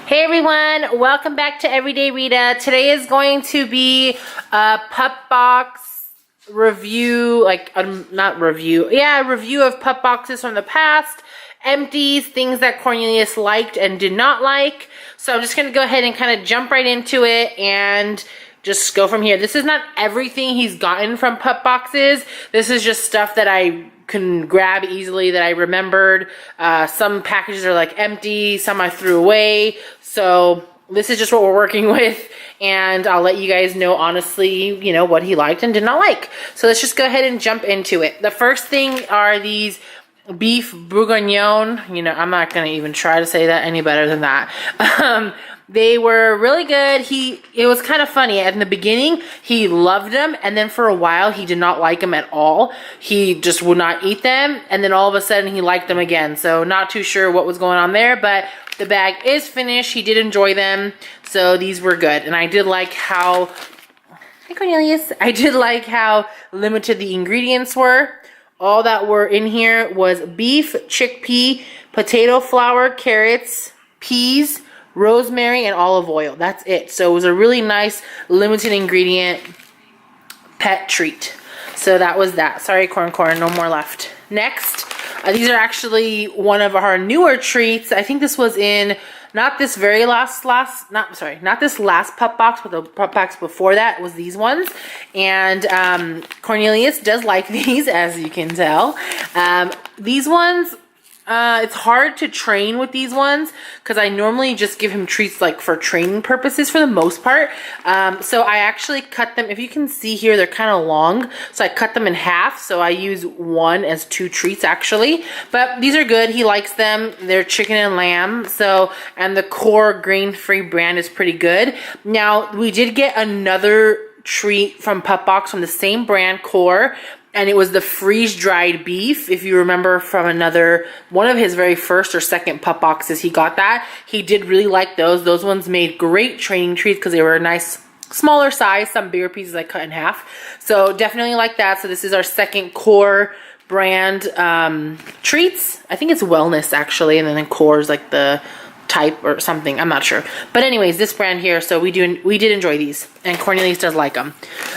Hey everyone, welcome back to Everyday Rita. Today is going to be a Pupbox review, review of Pup boxes from the past, empties, things that Cornelius liked and did not like. So I'm just going to go ahead and kind of jump right into it and just go from here. This is not everything he's gotten from Pup boxes. This is just stuff that I can grab easily that I remembered. Some packages are like empty, some I threw away. So this is just what we're working with, and I'll let you guys know honestly, you know, what he liked and did not like. So let's just go ahead and jump into it. The first thing are these beef bourguignon. You know, I'm not gonna even try to say that any better than that. They were really good. It was kind of funny. In the beginning, he loved them, and then for a while, he did not like them at all. He just would not eat them, and then all of a sudden, he liked them again. So not too sure what was going on there, but the bag is finished. He did enjoy them, so these were good. And I did like how, hi Cornelius, I did like how limited the ingredients were. All that were in here was beef, chickpea, potato flour, carrots, peas, rosemary, and olive oil. That's it. So it was a really nice limited ingredient pet treat. So that was that. Sorry, corn, no more left. Next, these are actually one of our newer treats. I think this was in not this last Pup box, but the Pup box before that was these ones. And Cornelius does like these, as you can tell. These ones, it's hard to train with these ones because I normally just give him treats like for training purposes for the most part. So I actually cut them. If you can see here, they're kind of long. So I cut them in half. So I use one as 2 treats actually. But these are good. He likes them. They're chicken and lamb. So, and the core grain-free brand is pretty good. Now, we did get another treat from Pupbox from the same brand, Core. And it was the freeze-dried beef. If you remember from one of his very first or second Pup boxes, he got that. He did really like those. Those ones made great training treats because they were a nice, smaller size. Some bigger pieces I cut in half. So definitely like that. So this is our second Core brand treats. I think it's Wellness actually, and then Core is like the type or something, I'm not sure, but anyways, this brand here. So we did enjoy these, and Cornelius does like them.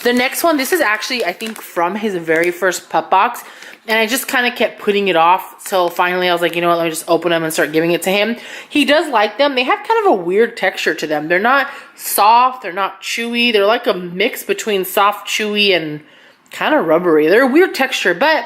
The next one, this is actually I think from his very first Pup box, and I just kind of kept putting it off, so finally I was like, you know what, let me just open them and start giving it to him. He does like them. They have kind of a weird texture to them. They're not soft, they're not chewy, they're like a mix between soft, chewy, and kind of rubbery. They're a weird texture, but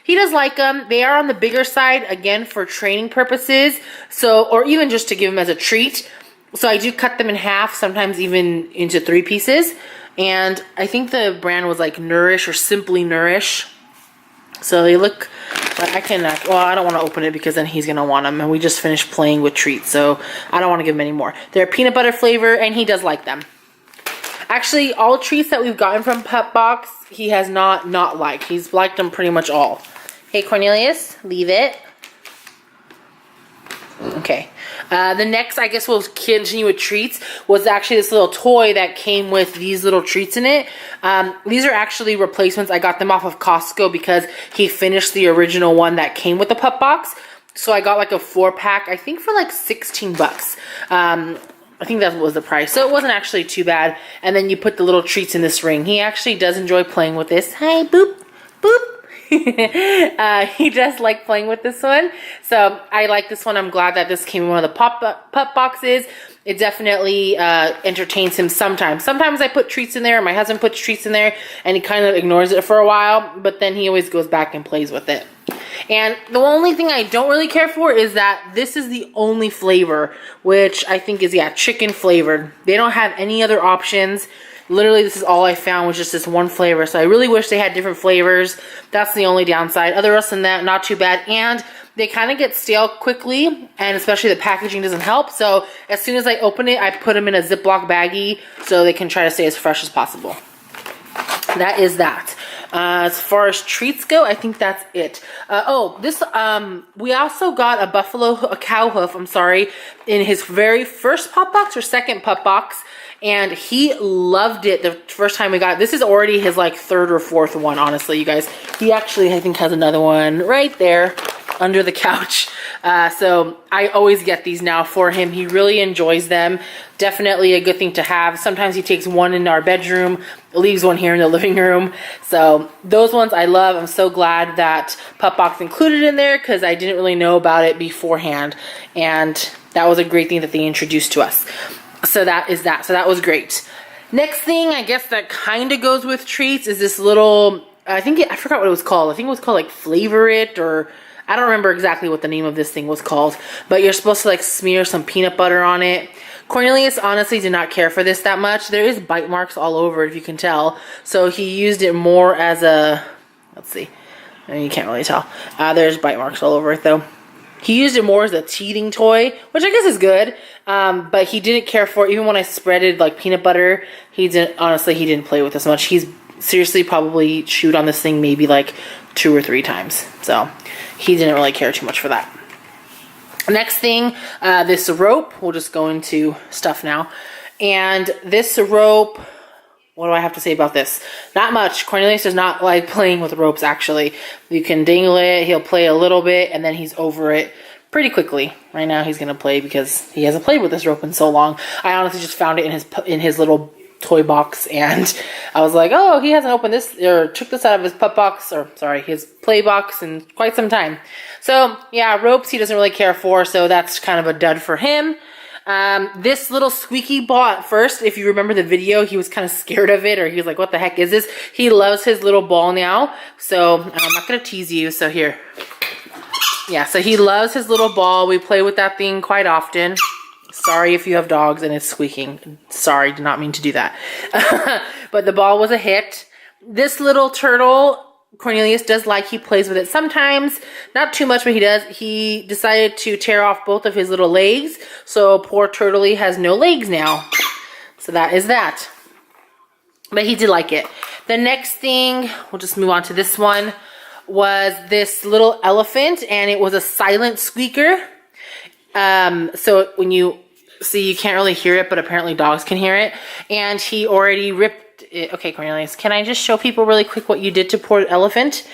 he does like them. They are on the bigger side, again, for training purposes, so, or even just to give him as a treat. So I do cut them in half, sometimes even into 3 pieces. And I think the brand was like Nourish or Simply Nourish. So they look, but I cannot, well, I don't want to open it because then he's going to want them. And we just finished playing with treats, so I don't want to give him any more. They're peanut butter flavor, and he does like them. Actually, all treats that we've gotten from Pupbox, he has not liked. He's liked them pretty much all. Hey, Cornelius, leave it. Okay. The next, I guess we'll continue with treats, was actually this little toy that came with these little treats in it. These are actually replacements. I got them off of Costco because he finished the original one that came with the Pup box. So I got like a 4-pack, I think for like 16 bucks. I think that was the price. So it wasn't actually too bad. And then you put the little treats in this ring. He actually does enjoy playing with this. Hi, boop, boop. He does like playing with this one, so I like this one. I'm glad that this came in one of the Pup boxes. It definitely entertains him sometimes. Sometimes I put treats in there, my husband puts treats in there, and he kind of ignores it for a while, but then he always goes back and plays with it. And the only thing I don't really care for is that this is the only flavor, which I think is, yeah, chicken flavored. They don't have any other options. Literally, this is all I found was just this one flavor. So I really wish they had different flavors. That's the only downside. Other than that, not too bad. And they kind of get stale quickly, and especially the packaging doesn't help. So as soon as I open it, I put them in a Ziploc baggie so they can try to stay as fresh as possible. That is that. As far as treats go, I think that's it. We also got a cow hoof, I'm sorry, in his very first Pup box or second Pup box. And he loved it the first time we got it. This is already his like 3rd or 4th one, honestly, you guys. He actually, I think, has another one right there. under the couch. So I always get these now for him. He really enjoys them. Definitely a good thing to have. Sometimes he takes one in our bedroom, leaves one here in the living room. So those ones I love. I'm so glad that Pupbox included in there because I didn't really know about it beforehand. And that was a great thing that they introduced to us. So that is that. So that was great. Next thing, I guess that kind of goes with treats is this little, I forgot what it was called. I think it was called like Flavor It, or I don't remember exactly what the name of this thing was called, but you're supposed to like smear some peanut butter on it. Cornelius honestly did not care for this that much. There is bite marks all over it, if you can tell. So he used it more as a, let's see, you can't really tell. There's bite marks all over it though. He used it more as a teething toy, which I guess is good, but he didn't care for it. Even when I spreaded like peanut butter, he didn't play with this much. He's seriously probably chewed on this thing maybe like 2 or 3 times. So he didn't really care too much for that. Next thing, this rope. We'll just go into stuff now. And this rope, what do I have to say about this? Not much. Cornelius does not like playing with ropes, actually. You can dangle it, he'll play a little bit, and then he's over it pretty quickly. Right now he's going to play because he hasn't played with this rope in so long. I honestly just found it in his little toy box, and I was like, oh, he hasn't opened this, or took this out of his pup box, or sorry, his play box in quite some time. So yeah, ropes he doesn't really care for, so that's kind of a dud for him. This little squeaky ball at first, if you remember the video, he was kind of scared of it, or he was like, what the heck is this? He loves his little ball now, so I'm not going to tease you, so here. Yeah, so he loves his little ball. We play with that thing quite often. Sorry if you have dogs and it's squeaking. Sorry, did not mean to do that. But the ball was a hit. This little turtle, Cornelius does like, he plays with it sometimes. Not too much, but he does. He decided to tear off both of his little legs. So poor Turtley has no legs now. So that is that. But he did like it. The next thing, we'll just move on to this one, was this little elephant, and it was a silent squeaker. So when you see, you can't really hear it, but apparently dogs can hear it. And he already ripped it. Okay, Cornelius, can I just show people really quick what you did to poor elephant?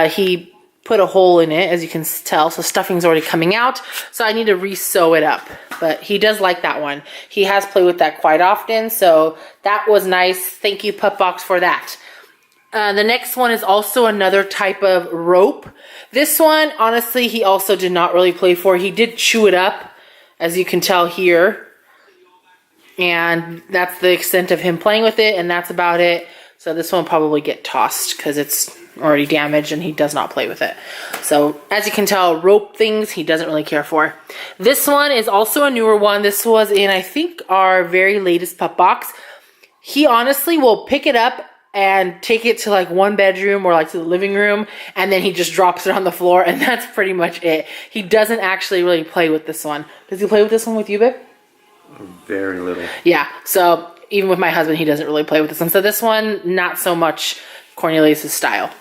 He put a hole in it, as you can tell, so stuffing's already coming out. So I need to re-sew it up. But he does like that one. He has played with that quite often, so that was nice. Thank you, Pupbox, for that. The next one is also another type of rope. This one, honestly, he also did not really play for. He did chew it up, as you can tell here. And that's the extent of him playing with it, and that's about it. So this one will probably get tossed because it's already damaged and he does not play with it. So as you can tell, rope things he doesn't really care for. This one is also a newer one. This was in, I think, our very latest Pupbox. He honestly will pick it up and take it to like one bedroom or like to the living room, and then he just drops it on the floor, and that's pretty much it. He doesn't actually really play with this one. Does he play with this one with you, babe? Very little. Yeah, so even with my husband, he doesn't really play with this one. So this one, not so much Cornelius' style.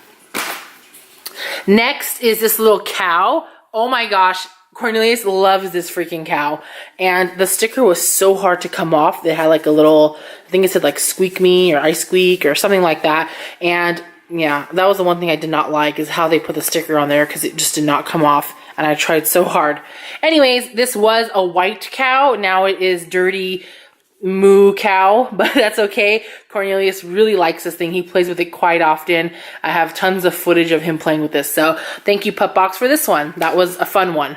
Next is this little cow. Oh my gosh, Cornelius loves this freaking cow. And the sticker was so hard to come off. They had like a little, I think it said like squeak me or I squeak or something like that. And yeah, that was the one thing I did not like, is how they put the sticker on there, because it just did not come off. And I tried so hard. Anyways, this was a white cow. Now it is dirty moo cow, but that's okay. Cornelius really likes this thing. He plays with it quite often. I have tons of footage of him playing with this. So thank you, Pupbox, for this one. That was a fun one.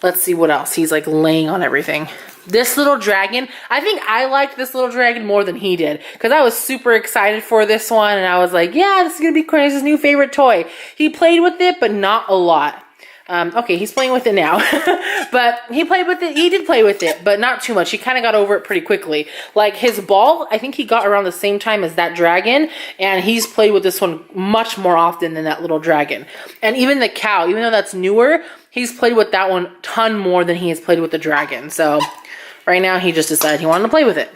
Let's see what else. He's like laying on everything. This little dragon, I think I liked this little dragon more than he did, because I was super excited for this one, and I was like, yeah, this is going to be Cornelius' new favorite toy. He played with it, but not a lot. Okay, he's playing with it now. But he played with it, he did play with it, but not too much. He kind of got over it pretty quickly. Like his ball, I think he got around the same time as that dragon, and he's played with this one much more often than that little dragon. And even the cow, even though that's newer, he's played with that one a ton more than he has played with the dragon. So right now he just decided he wanted to play with it.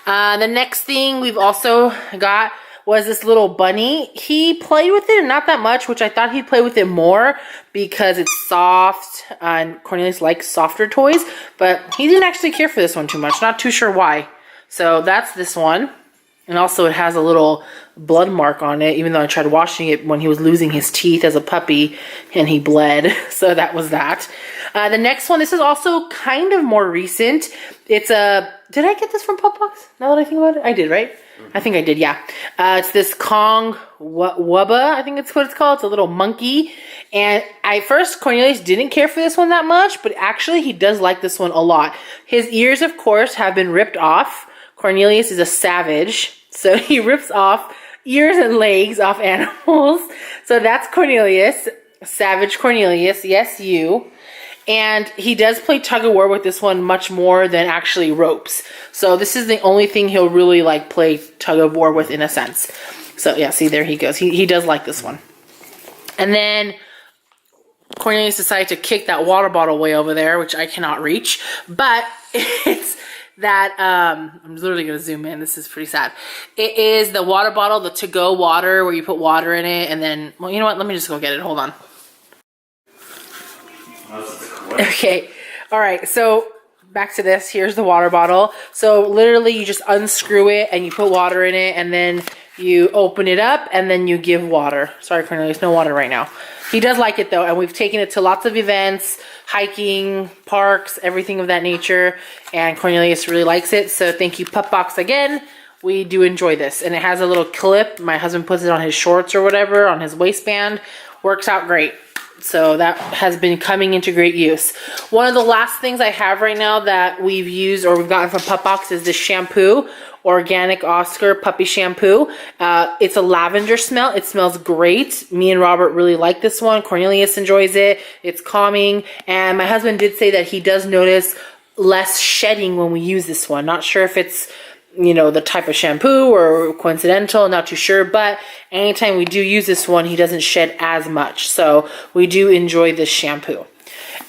The next thing we've also got was this little bunny. He played with it, not that much, which I thought he'd play with it more because it's soft, and Cornelius likes softer toys, but he didn't actually care for this one too much. Not too sure why. So that's this one. And also it has a little blood mark on it, even though I tried washing it when he was losing his teeth as a puppy and he bled. So that was that. The next one, this is also kind of more recent. It's a, did I get this from Pupbox? Now that I think about it, I did, right? I think I did, yeah. It's this Kong Wubba, I think it's what it's called. It's a little monkey. And at first, Cornelius didn't care for this one that much, but actually he does like this one a lot. His ears, of course, have been ripped off. Cornelius is a savage, so he rips off ears and legs off animals. So that's Cornelius, Savage Cornelius, yes, you. And he does play tug of war with this one much more than actually ropes. So this is the only thing he'll really like play tug of war with in a sense. So yeah, see, there he goes. He does like this one. And then Cornelius decided to kick that water bottle way over there, which I cannot reach. But it's that, I'm literally going to zoom in. This is pretty sad. It is the water bottle, the to-go water where you put water in it. And then, well, you know what? Let me just go get it. Hold on. Okay, all right, so back to this. Here's the water bottle. So literally you just unscrew it and you put water in it and then you open it up and then you give water. Sorry, Cornelius, no water right now. He does like it though, and we've taken it to lots of events, hiking, parks, everything of that nature, and Cornelius really likes it. So thank you, Pupbox, again. We do enjoy this, and it has a little clip. My husband puts it on his shorts or whatever, on his waistband. Works out great. So that has been coming into great use. One of the last things I have right now that we've used or we've gotten from Pupbox is this shampoo, Organic Oscar Puppy Shampoo. It's a lavender smell. It smells great. Me and Robert really like this one. Cornelius enjoys it. It's calming. And my husband did say that he does notice less shedding when we use this one. Not sure if it's, you know, the type of shampoo or coincidental, not too sure, but anytime we do use this one, he doesn't shed as much. So we do enjoy this shampoo.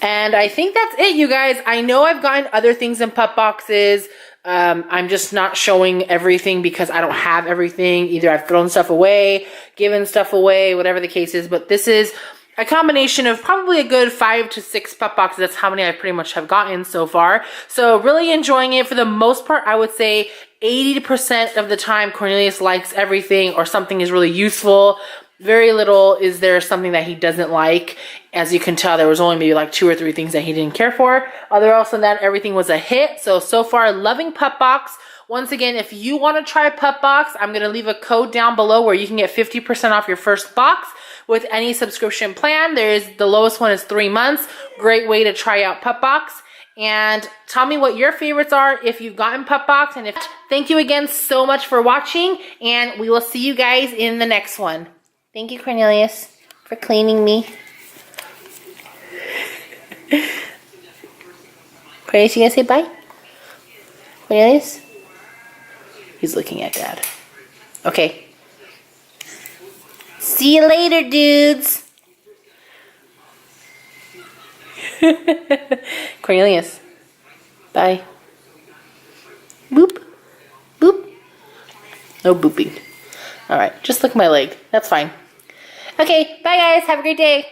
And I think that's it, you guys. I know I've gotten other things in pup boxes. I'm just not showing everything because I don't have everything. Either I've thrown stuff away, given stuff away, whatever the case is. But this is a combination of probably a good 5 to 6 pup boxes. That's how many I pretty much have gotten so far. So really enjoying it. For the most part, I would say 80% of the time Cornelius likes everything or something is really useful. Very little is there something that he doesn't like. As you can tell, there was only maybe like 2 or 3 things that he didn't care for. Other else than that, everything was a hit. So far, loving Pupbox. Once again, if you want to try Pupbox, I'm going to leave a code down below where you can get 50% off your first box with any subscription plan. The lowest one is 3 months. Great way to try out Pupbox. And tell me what your favorites are if you've gotten Pupbox. And thank you again so much for watching, and we will see you guys in the next one. Thank you, Cornelius, for cleaning me. Cornelius, you gonna say bye? Cornelius? He's looking at Dad. Okay. See you later, dudes. Cornelius. Bye. Boop. Boop. No booping. Alright, just lick my leg. That's fine. Okay, bye guys. Have a great day.